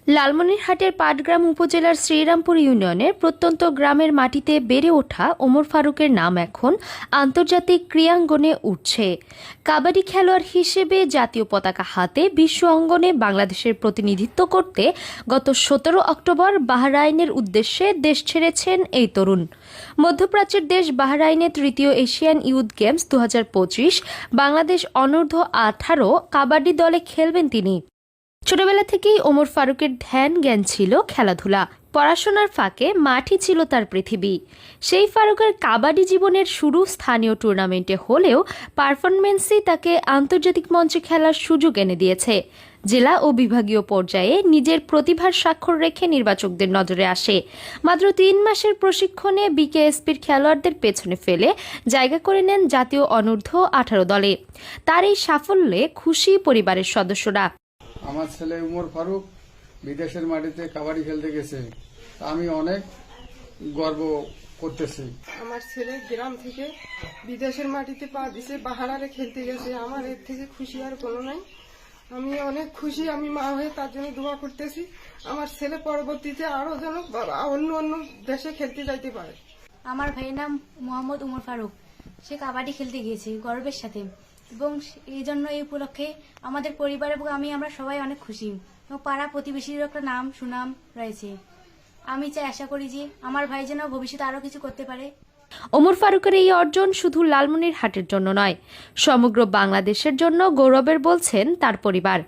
লালমনিরহাটের পাটগ্রাম উপজেলার শ্রীরামপুর ইউনিয়নের প্রত্যন্ত গ্রামের মাটিতে বেড়ে ওঠা ওমর ফারুকের নাম এখন আন্তর্জাতিক ক্রীড়াঙ্গনে উঠছে। কাবাডি খেলোয়াড় হিসেবে জাতীয় পতাকা হাতে বিশ্ব অঙ্গনে বাংলাদেশের প্রতিনিধিত্ব করতে গত 17 অক্টোবর বাহরাইনের উদ্দেশ্যে দেশ ছেড়েছেন এই তরুণ। মধ্যপ্রাচ্যের দেশ বাহরাইনে তৃতীয় এশিয়ান ইউথ গেমস 2025 বাংলাদেশ অনূর্ধ্ব 18 কাবাডি দলে খেলবেন তিনি। ছোটবেলা থেকেই ওমর ফারুকের ধ্যান জ্ঞান ছিল খেলাধুলা, পড়াশোনার ফাঁকে মাঠই ছিল তার পৃথিবী। সেই ফারুকের কাবাডি জীবনের শুরু স্থানীয় টুর্নামেন্টে হলেও পারফরমেন্সই তাকে আন্তর্জাতিক মঞ্চে খেলার সুযোগ এনে দিয়েছে। জেলা ও বিভাগীয় পর্যায়ে নিজের প্রতিভার স্বাক্ষর রেখে নির্বাচকদের নজরে আসে। মাত্র 3 মাসের প্রশিক্ষণে বিকেএসপির খেলোয়াড়দের পেছনে ফেলে জায়গা করে নেন জাতীয় অনূর্ধ্ব 18 দলে। তার এই সাফল্যে খুশি পরিবারের সদস্যরা। আমার ছেলে উমর ফারুক বিদেশের মাটিতে কাবাডি খেলতে গেছে, আমি অনেক গর্ব করতেছি। আমার ছেলে গ্রাম থেকে বিদেশের মাটিতে পা দিছে, বাহারারে খেলতে গেছে। আমার এর থেকে খুশি আর কোনো নাই। আমি অনেক খুশি, আমি মা হয়ে তার জন্য দোয়া করতেছি আমার ছেলে পরবর্তীতে আরো যেন অন্য অন্য দেশে খেলতে যাইতে পারে। আমার ভাইয়ের নাম মোহাম্মদ উমর ফারুক। সে কাবাডি খেলতে গিয়েছে গর্বের সাথে, এবং এই জন্য এই উপলক্ষে আমাদের পরিবার এবং আমরা সবাই অনেক খুশি, এবং পাড়া প্রতিবেশীর একটা নাম সুনাম রয়েছে। আমি আশা করি যে আমার ভাই যেন ভবিষ্যতে আরো কিছু করতে পারে। ওমর ফারুকের এই অর্জন শুধু লালমনিরহাটের জন্য নয়, সমগ্র বাংলাদেশের জন্য গৌরবের বলছেন তার পরিবার।